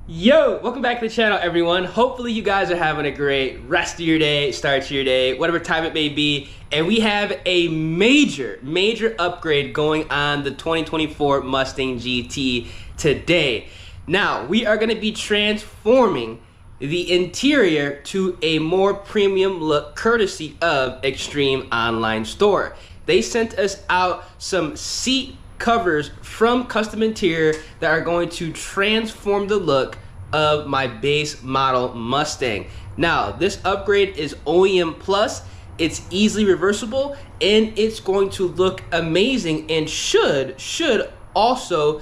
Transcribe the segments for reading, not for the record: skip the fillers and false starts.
Yo, welcome back to the channel, everyone. Hopefully you guys are having a great rest of your day, start to your day, whatever time it may be. And we have a major upgrade going on the 2024 Mustang GT today. Now, we are gonna be transforming the interior to a more premium look courtesy of Extreme Online Store. They sent us out some seat covers from Custom Interior that are going to transform the look of my base model Mustang. Now, this upgrade is OEM Plus, it's easily reversible, and it's going to look amazing and should also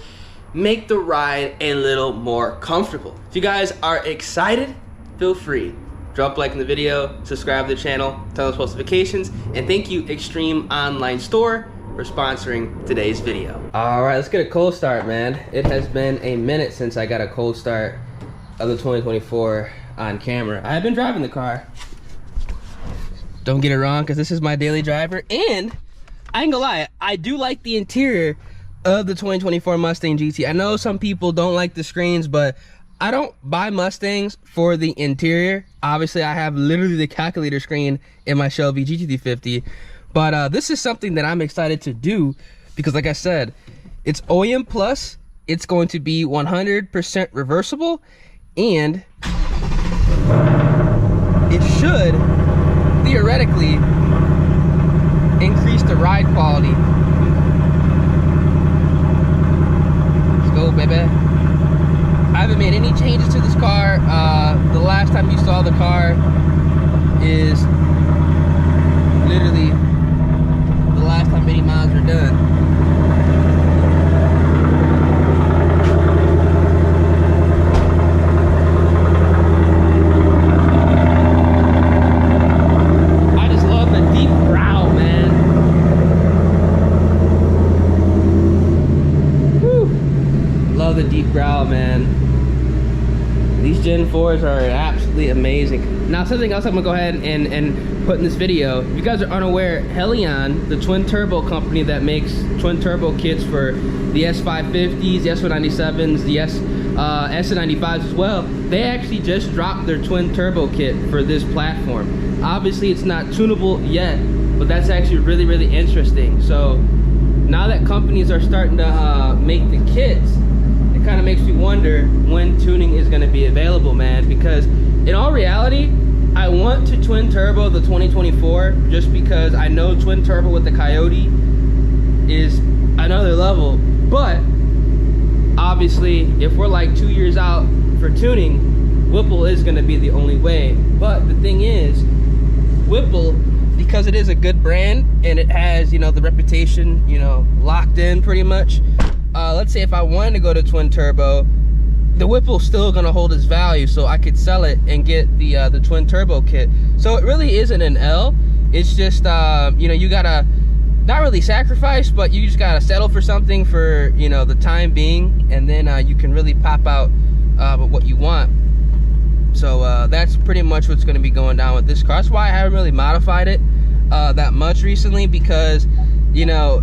make the ride a little more comfortable. If you guys are excited, feel free. Drop a like in the video, subscribe to the channel, turn on post notifications, and thank you Extreme Online Store for sponsoring today's video. All right, let's get a cold start, man. It has been a minute since I got a cold start of the 2024 on camera. I have been driving the car. Don't get it wrong, because this is my daily driver, and I ain't gonna lie, I do like the interior of the 2024 Mustang GT. I know some people don't like the screens, but I don't buy Mustangs for the interior. Obviously, I have literally the calculator screen in my Shelby GT350. But this is something that I'm excited to do because, like I said, it's OEM Plus, it's going to be 100% reversible, and it should theoretically increase the ride quality. Let's go, baby. I haven't made any changes to this car. The last time you saw the car is literally the last time many miles are done. I just love the deep growl, man. Whew. Love the deep growl, man. These Gen 4s are absolutely amazing. Now, something else I'm gonna go ahead and put in this video. If you guys are unaware, Helion, the twin turbo company that makes twin turbo kits for the S550s, the S197s, the S95s as well, they actually just dropped their twin turbo kit for this platform. Obviously, it's not tunable yet, but that's actually really interesting. So now that companies are starting to make the kits, it kind of makes me wonder when tuning is going to be available, man, because in all reality, I want to twin turbo the 2024 just because I know twin turbo with the Coyote is another level. But obviously, if we're like 2 years out for tuning, Whipple is going to be the only way. But the thing is, Whipple, because it is a good brand and it has, you know, the reputation, you know, locked in pretty much. Let's say if I wanted to go to twin turbo, the Whipple's still gonna hold its value, so I could sell it and get the twin turbo kit. So it really isn't an L. It's just you know, you gotta not really sacrifice, but you just gotta settle for something for, you know, the time being, and then you can really pop out what you want. So that's pretty much what's gonna be going down with this car. That's why I haven't really modified it that much recently, because, you know,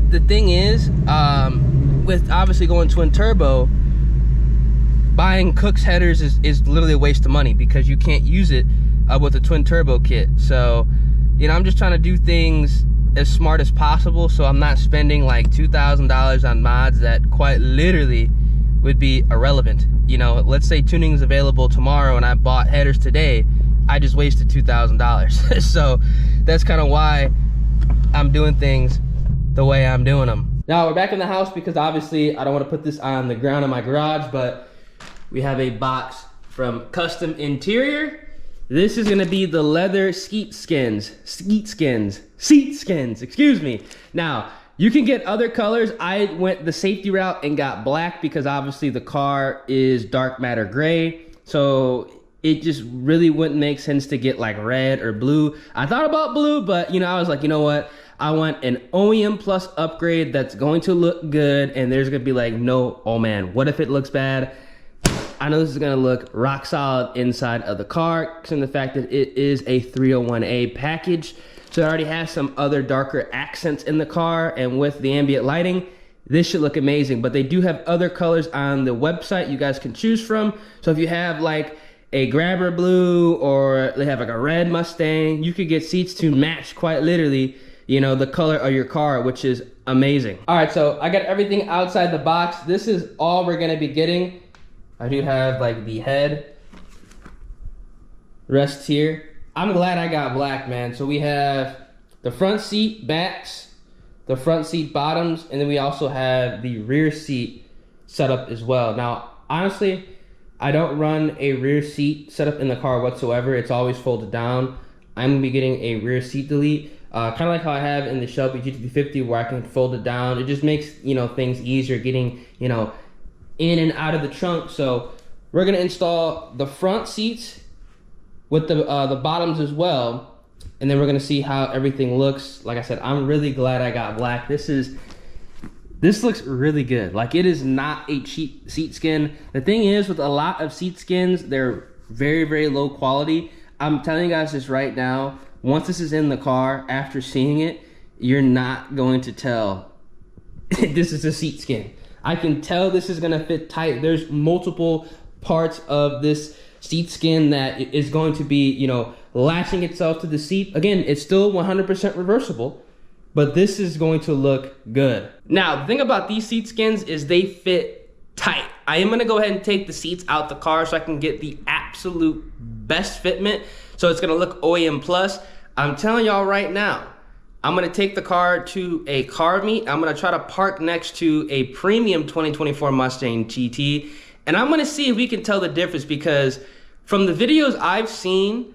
the thing is, with obviously going twin turbo, buying Cook's headers is literally a waste of money because you can't use it with a twin turbo kit. So, you know, I'm just trying to do things as smart as possible, so I'm not spending like $2,000 on mods that quite literally would be irrelevant. You know, let's say tuning is available tomorrow and I bought headers today, I just wasted $2,000. So that's kind of why I'm doing things the way I'm doing them. Now we're back in the house because obviously I don't want to put this on the ground in my garage, but we have a box from Custom Interior. This is gonna be the leather seat skins, excuse me. Now, you can get other colors. I went the safety route and got black because obviously the car is dark matter gray. So it just really wouldn't make sense to get like red or blue. I thought about blue, but you know, I was like, you know what? I want an OEM Plus upgrade that's going to look good, and there's gonna be like, no, oh man, what if it looks bad? I know this is gonna look rock solid inside of the car, considering the fact that it is a 301A package. So it already has some other darker accents in the car, and with the ambient lighting, this should look amazing. But they do have other colors on the website you guys can choose from. So if you have like a grabber blue, or they have like a red Mustang, you could get seats to match quite literally, you know, the color of your car, which is amazing. All right, so I got everything outside the box. This is all we're gonna be getting. I do have like the head rest here. I'm glad I got black, man. So we have the front seat backs, the front seat bottoms, and then we also have the rear seat setup as well. Now, honestly, I don't run a rear seat setup in the car whatsoever. It's always folded down. I'm gonna be getting a rear seat delete, kind of like how I have in the Shelby GT350, where I can fold it down. It just makes, you know, things easier getting, you know, in and out of the trunk. So we're gonna install the front seats with the bottoms as well, and then we're gonna see how everything looks. Like I said, I'm really glad I got black. This looks really good. Like, it is not a cheap seat skin. The thing is, with a lot of seat skins, they're very, very low quality. I'm telling you guys this right now, once this is in the car, after seeing it, you're not going to tell this is a seat skin. I can tell this is gonna fit tight. There's multiple parts of this seat skin that is going to be, you know, latching itself to the seat. Again, it's still 100% reversible, but this is going to look good. Now, the thing about these seat skins is they fit tight. I am gonna go ahead and take the seats out the car so I can get the absolute best fitment. So it's gonna look OEM plus. I'm telling y'all right now, I'm gonna take the car to a car meet. I'm gonna try to park next to a premium 2024 Mustang GT, and I'm gonna see if we can tell the difference, because from the videos I've seen,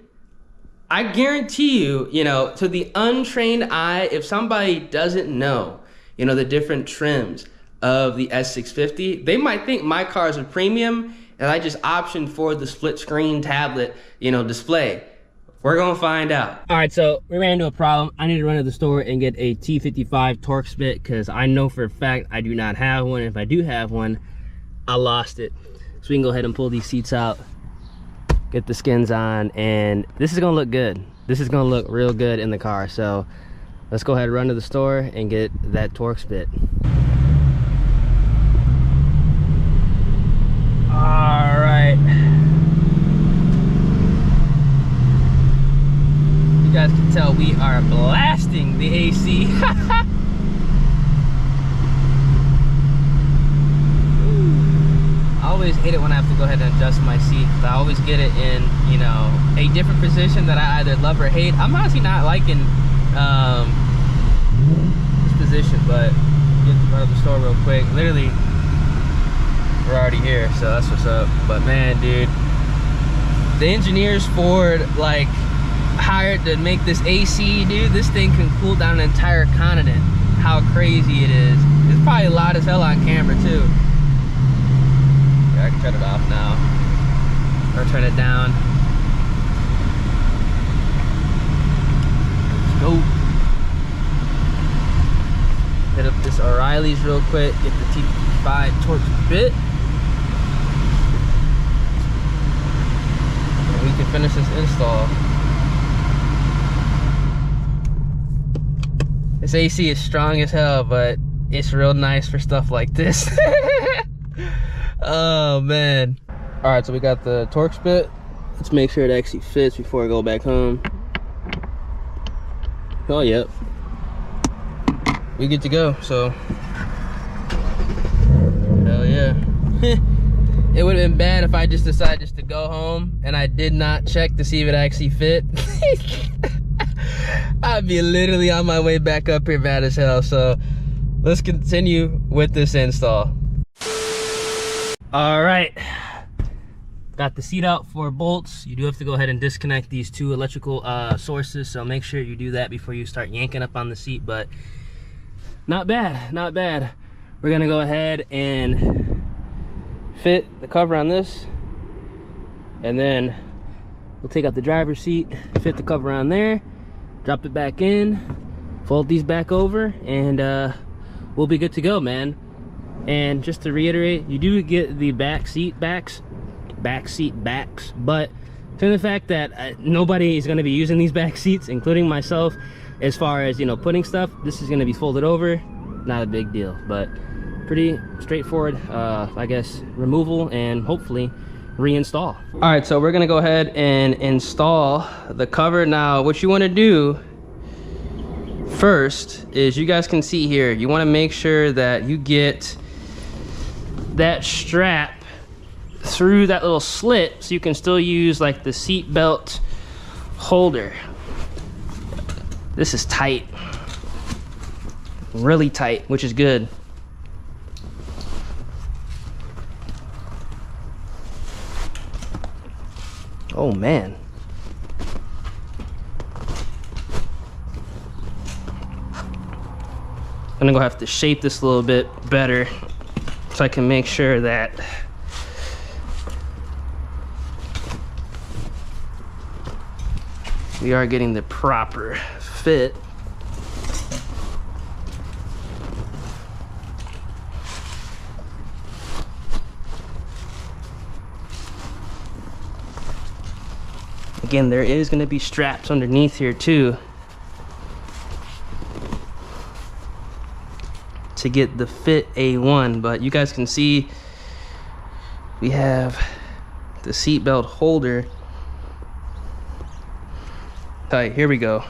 I guarantee you, you know, to the untrained eye, if somebody doesn't know, you know, the different trims of the S650, they might think my car is a premium and I just optioned for the split screen tablet, you know, display. We're gonna find out. All right, so we ran into a problem. I need to run to the store and get a T55 torque spit, because I know for a fact I do not have one. If I do have one, I lost it. So we can go ahead and pull these seats out, get the skins on, and this is gonna look good. This is gonna look real good in the car. So let's go ahead and run to the store and get that torque spit. All right. You guys can tell we are blasting the AC. I always hate it when I have to go ahead and adjust my seat. I always get it in, you know, a different position that I either love or hate. I'm honestly not liking this position, but get to run to the store real quick. Literally, we're already here, so that's what's up. But man, dude, the engineers Ford like hired to make this AC, dude, this thing can cool down an entire continent. How crazy it is. It's probably loud as hell on camera too. I can turn it off now, or turn it down. Let's go. Hit up this O'Reilly's real quick, get the T5 torque bit, and we can finish this install. This AC is strong as hell, but it's real nice for stuff like this. Oh man. All right, so we got the torque spit. Let's make sure it actually fits before I go back home. Oh, yep. We good to go, so. Hell yeah. It would have been bad if I just decided just to go home and I did not check to see if it actually fit. I'd be literally on my way back up here mad as hell. So let's continue with this install. All right, got the seat out for bolts. You do have to go ahead and disconnect these two electrical sources, so make sure you do that before you start yanking up on the seat. But not bad, not bad. We're gonna go ahead and fit the cover on this, and then we'll take out the driver's seat, fit the cover on there, drop it back in, fold these back over, and we'll be good to go, man. And just to reiterate, you do get the back seat backs, but to the fact that nobody is going to be using these back seats, including myself, as far as, you know, putting stuff, this is going to be folded over. Not a big deal, but pretty straightforward, I guess, removal and hopefully reinstall. All right, so we're gonna go ahead and install the cover. Now, what you wanna do first is, you guys can see here, you wanna make sure that you get that strap through that little slit so you can still use like the seat belt holder. This is tight, really tight, which is good. Oh man. I'm gonna go have to shape this a little bit better so I can make sure that we are getting the proper fit. Again, there is going to be straps underneath here too to get the fit A1, but you guys can see we have the seatbelt holder. All right, here we go.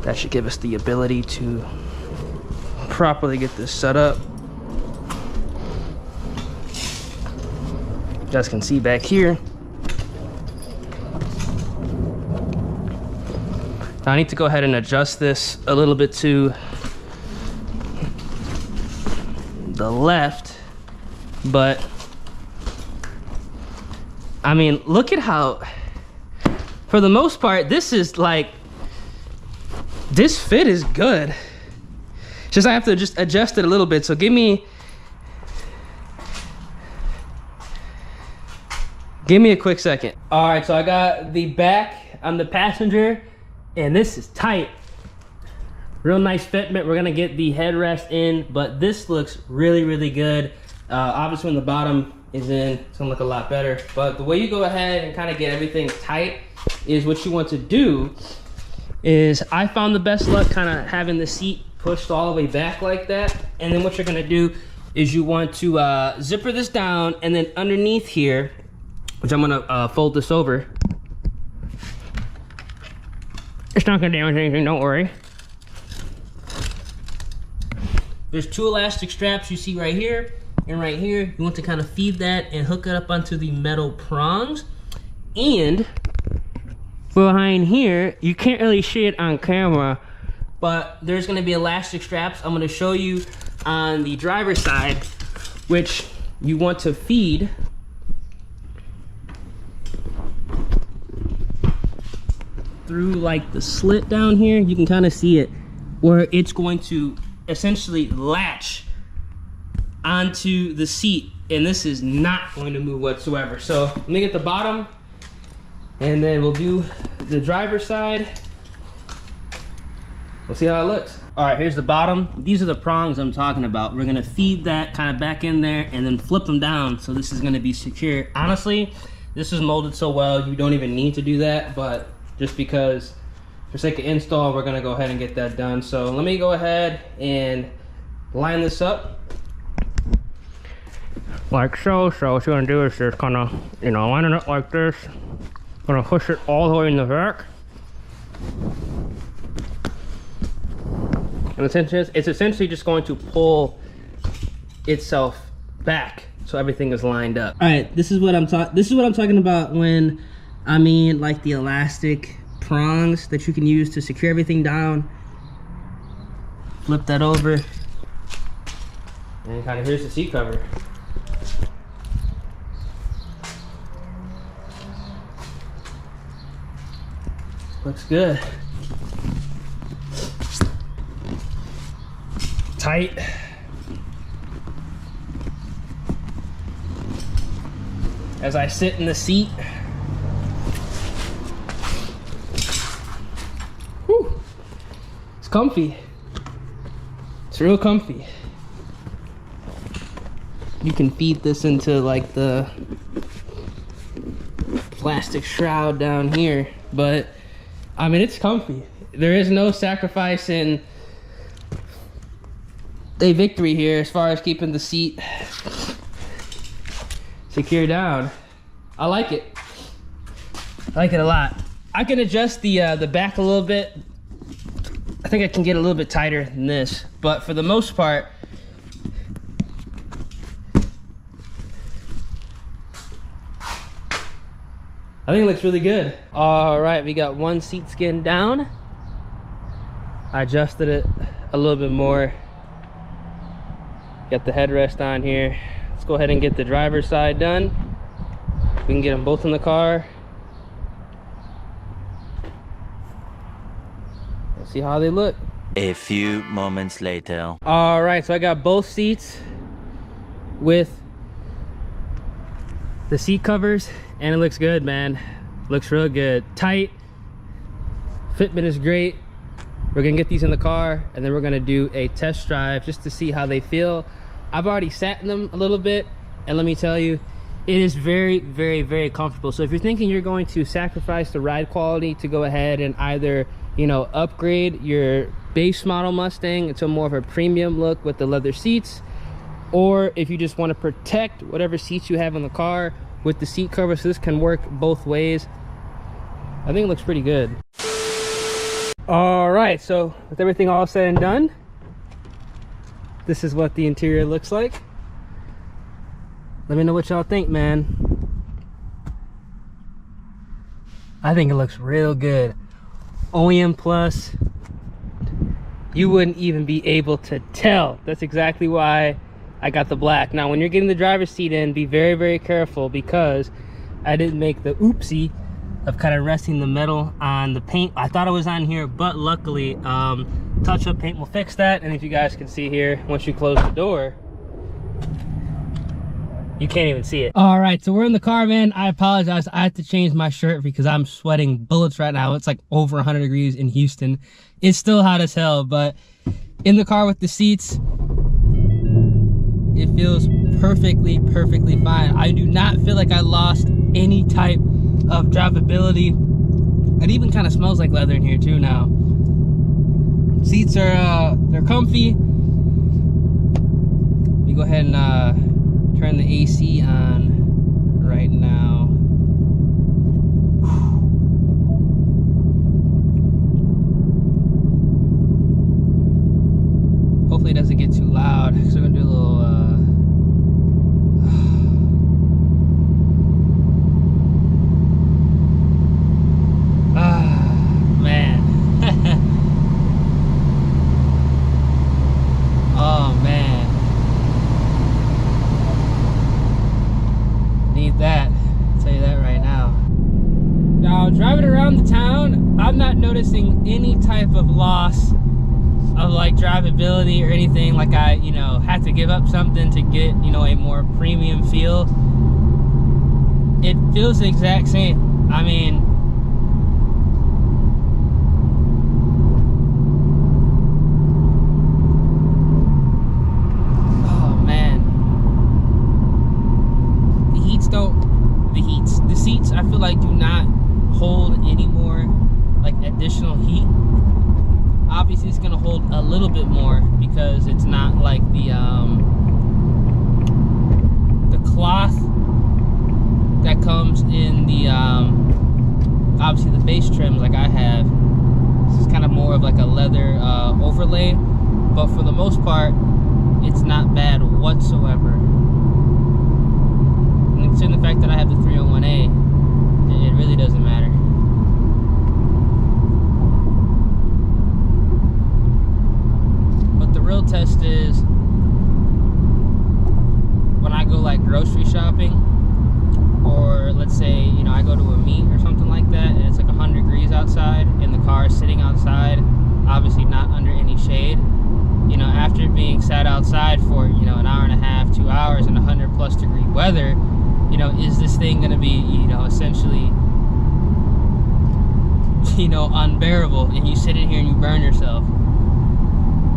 That should give us the ability to properly get this set up. You guys can see back here. Now I need to go ahead and adjust this a little bit to the left, but I mean, look at how, for the most part, this is like, this fit is good. Just I have to just adjust it a little bit. So give me a quick second. All right, so I got the back on the passenger, and this is tight. Real nice fitment. We're gonna get the headrest in, but this looks really, really good. Obviously when the bottom is in, it's gonna look a lot better. But the way you go ahead and kind of get everything tight is what you want to do is, I found the best luck kind of having the seat pushed all the way back like that. And then what you're gonna do is you want to zipper this down, and then underneath here, which I'm gonna fold this over. It's not gonna damage anything, don't worry. There's two elastic straps you see right here and right here. You want to kind of feed that and hook it up onto the metal prongs. And behind here, you can't really see it on camera, but there's gonna be elastic straps. I'm gonna show you on the driver's side, which you want to feed through like the slit down here. You can kind of see it where it's going to essentially latch onto the seat, and this is not going to move whatsoever. So let me get the bottom, and then we'll do the driver's side. We'll see how it looks. All right, here's the bottom. These are the prongs I'm talking about. We're gonna feed that kind of back in there and then flip them down, so this is gonna be secure. Honestly, this is molded so well, you don't even need to do that, but just because for sake of install, we're gonna go ahead and get that done. So let me go ahead and line this up. Like so. So what you're gonna do is just kind of, you know, line it up like this. Gonna push it all the way in the back. And it's essentially just going to pull itself back so everything is lined up. All right, this is what I'm talking about when I mean like the elastic prongs that you can use to secure everything down. Flip that over, and kind of here's the seat cover. Looks good. Tight. As I sit in the seat, whew, it's comfy. It's real comfy. You can feed this into like the plastic shroud down here, but I mean, it's comfy. There is no sacrifice in a victory here as far as keeping the seat secure down. I like it. I like it a lot. I can adjust the back a little bit. I think I can get a little bit tighter than this, but for the most part, I think it looks really good. All right, we got one seat skin down. I adjusted it a little bit more. Got the headrest on here. Let's go ahead and get the driver's side done. We can get them both in the car. Let's see how they look. A few moments later. All right, so I got both seats with the seat covers, and it looks good, man. Looks real good. Tight. Fitment is great. We're gonna get these in the car, and then we're gonna do a test drive just to see how they feel. I've already sat in them a little bit, and let me tell you, it is very, very, very comfortable. So if you're thinking you're going to sacrifice the ride quality to go ahead and either, you know, upgrade your base model Mustang into more of a premium look with the leather seats, or if you just want to protect whatever seats you have in the car with the seat cover, so this can work both ways, I think it looks pretty good. All right, so with everything all said and done, this is what the interior looks like. Let me know what y'all think, man. I think it looks real good. OEM Plus. You wouldn't even be able to tell. That's exactly why I got the black. Now, when you're getting the driver's seat in, be very, very careful, because I didn't make the oopsie of kind of resting the metal on the paint. I thought it was on here, but luckily, touch-up paint will fix that. And if you guys can see here, once you close the door, you can't even see it. All right, so we're in the car, man. I apologize. I have to change my shirt because I'm sweating bullets right now. It's like over 100 degrees in Houston. It's still hot as hell, but in the car with the seats, it feels perfectly, perfectly fine. I do not feel like I lost any type of drivability. It even kind of smells like leather in here too now. Seats are, they're comfy. Let me go ahead and turn the AC on right now. Hopefully it doesn't get too loud, so we're gonna do a little man. Oh man, need that, I'll tell you that right now. Now, driving around the town, I'm not noticing any type of loss of like drivability or anything. Like I, you know, had to give up something to get, you know, a more premium feel. It feels the exact same. I mean, oh man, the seats I feel like do not hold any more like additional heat. Obviously it's going to hold a little bit more because it's not like the cloth that comes in the obviously the base trims like I have. This is kind of more of like a leather overlay, but for the most part it's not bad whatsoever. And considering the fact that I have the 301A, it really doesn't matter. The real test is when I go like grocery shopping, or let's say, you know, I go to a meet or something like that, and it's like 100 degrees outside and the car is sitting outside, obviously not under any shade. You know, after being sat outside for, you know, an hour and a half, 2 hours in 100+ degree weather, you know, is this thing going to be, you know, essentially, you know, unbearable, and you sit in here and you burn yourself?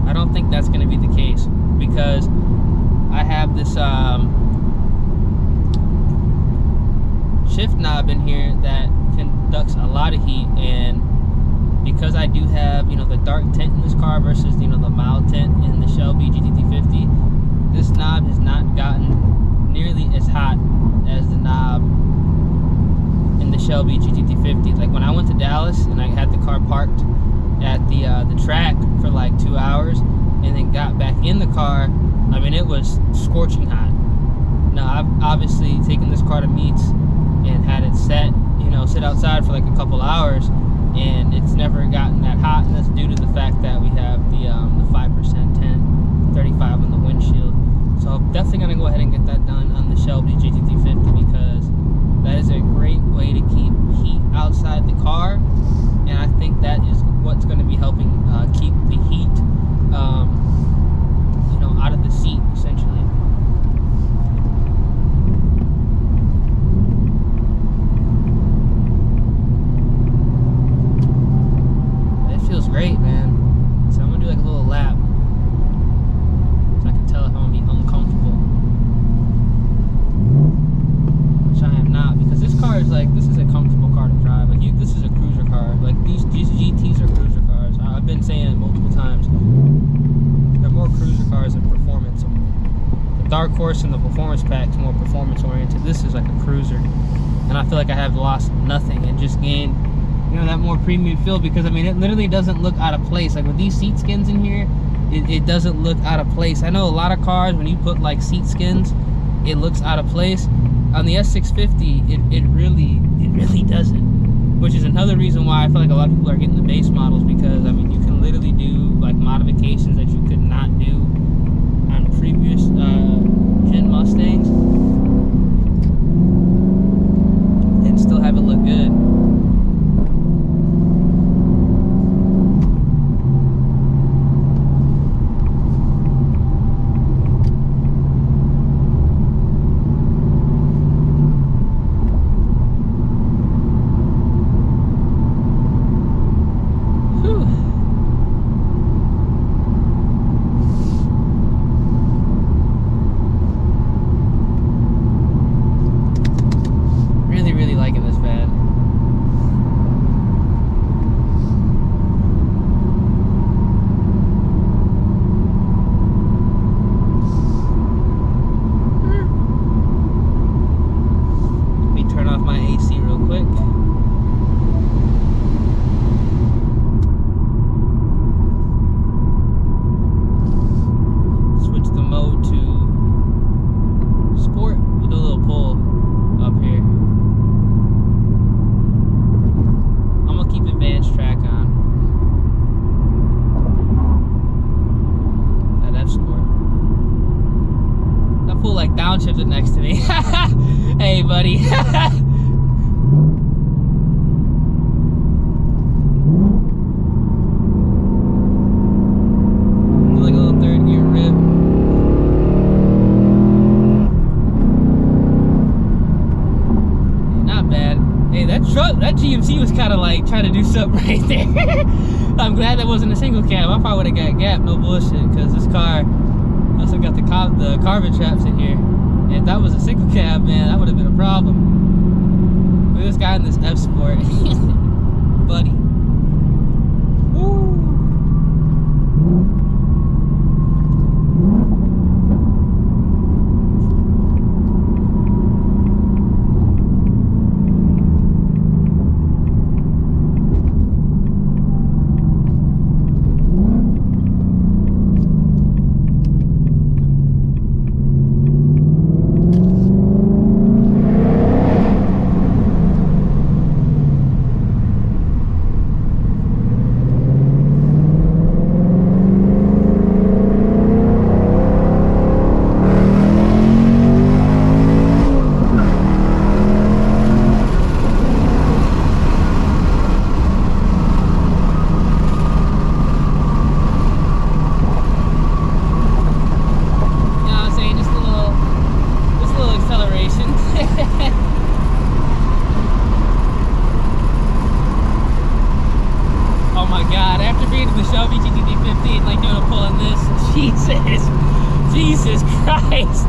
I don't think that's going to be the case, because I have this shift knob in here that conducts a lot of heat, and because I do have, you know, the dark tint in this car versus, you know, the mild tint in the Shelby GT50, this knob has not gotten nearly as hot as the knob in the Shelby GT50. Like when I went to Dallas and I had the car parked at the track for like 2 hours and then got back in the car, I mean, it was scorching hot. Now, I've obviously taken this car to meets and had it set, you know, sit outside for like a couple hours, and it's never gotten that hot, and that's due to the fact that we have the 5% tint, 35 on the windshield. So I'm definitely gonna go ahead and get that done on the Shelby GT50, because that is a great way to keep heat outside the car, and I think that is what's going to be helping keep the heat, you know, out of the seat, essentially. It feels great, man. So I'm gonna do like a little lap, so I can tell if I'm gonna be uncomfortable, which I am not, because this car is like, this is a comfortable car to drive. Like this is a cruiser car. Like these GTs are cruiser cars. I've been saying it multiple times. They're more cruiser cars than performance. The Dark Horse and the Performance Pack is more performance oriented. This is like a cruiser, and I feel like I have lost nothing and just gained, you know, that more premium feel, because I mean, it literally doesn't look out of place. Like with these seat skins in here, it doesn't look out of place. I know a lot of cars, when you put like seat skins, it looks out of place. On the S650, it really doesn't, which is another reason why I feel like a lot of people are getting the base models, because I mean, you can literally do like modifications that you could not do on previous gen Mustangs and still have it look good. Downshifted next to me. Hey, buddy. Like a little third gear rip. Not bad. Hey, that truck, that GMC was kind of like trying to do something right there. I'm glad that wasn't a single cab. I probably would have got gapped, no bullshit, because this car also got the carbon traps in here. If that was a single cab, man, that would have been a problem. Look at this guy in this F Sport. Buddy. Woo. Jesus Christ.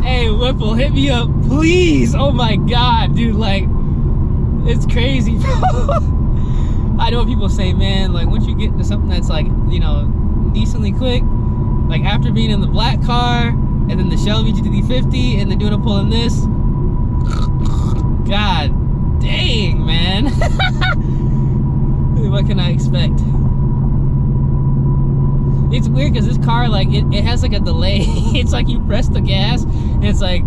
Hey, Whipple, hit me up, please. Oh my God, dude, like, it's crazy, bro. I know people say, man, like once you get to something that's like, you know, decently quick, like after being in the black car and then the Shelby GT50 and then doing a pull in this, god dang, man. What can I expect? It's weird because this car, like, it has like a delay. It's like you press the gas and it's like,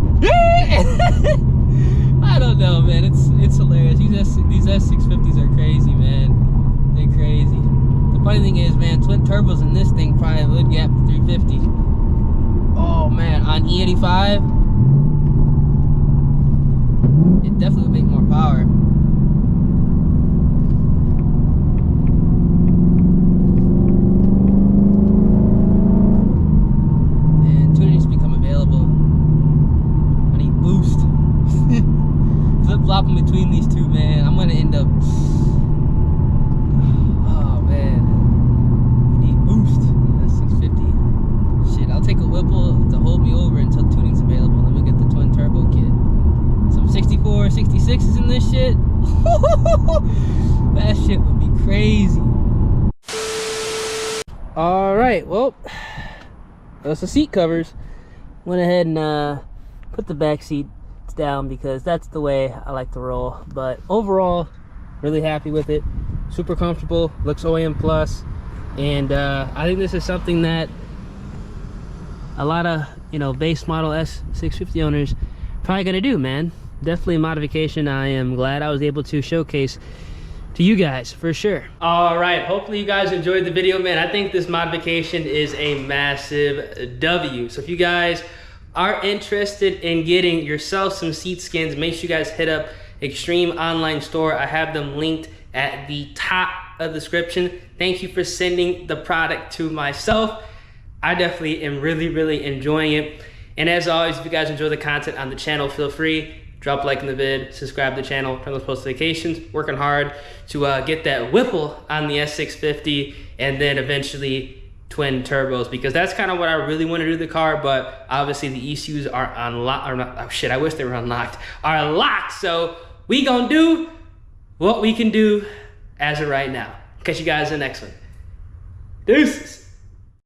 I don't know, man. It's hilarious. These S650s are crazy, man. They're crazy. The funny thing is, man, twin turbos in this thing probably would gap 350. Oh man, on E85, it definitely would make more power. Man, tuning needs to become available. I need boost. Flip-flopping between these two, man. I'm gonna end up, oh man, I need boost. That's 650. Shit, I'll take a Whipple to hold me over until tuning's available. Then we get the twin turbo kit. Some 64, 66s in this shit. That shit would be crazy. All right, well, that's the seat covers. Went ahead and put the back seat down because that's the way I like to roll. But overall, really happy with it. Super comfortable, looks OEM plus, and I think this is something that a lot of, you know, base model S650 owners probably gonna do, man. Definitely a modification I am glad I was able to showcase to you guys for sure. All right, hopefully you guys enjoyed the video, man. I think this modification is a massive W. So if you guys are interested in getting yourself some seat skins, make sure you guys hit up Extreme Online Store. I have them linked at the top of the description. Thank you for sending the product to myself. I definitely am really enjoying it. And as always, if you guys enjoy the content on the channel, feel free, drop a like in the vid, subscribe to the channel, turn those post notifications. Working hard to get that Whipple on the S650 and then eventually twin turbos, because that's kind of what I really want to do to the car. But obviously the ECUs are unlocked, or not, oh shit, I wish they were unlocked, are locked. So we gonna do what we can do as of right now. Catch you guys in the next one. Deuces.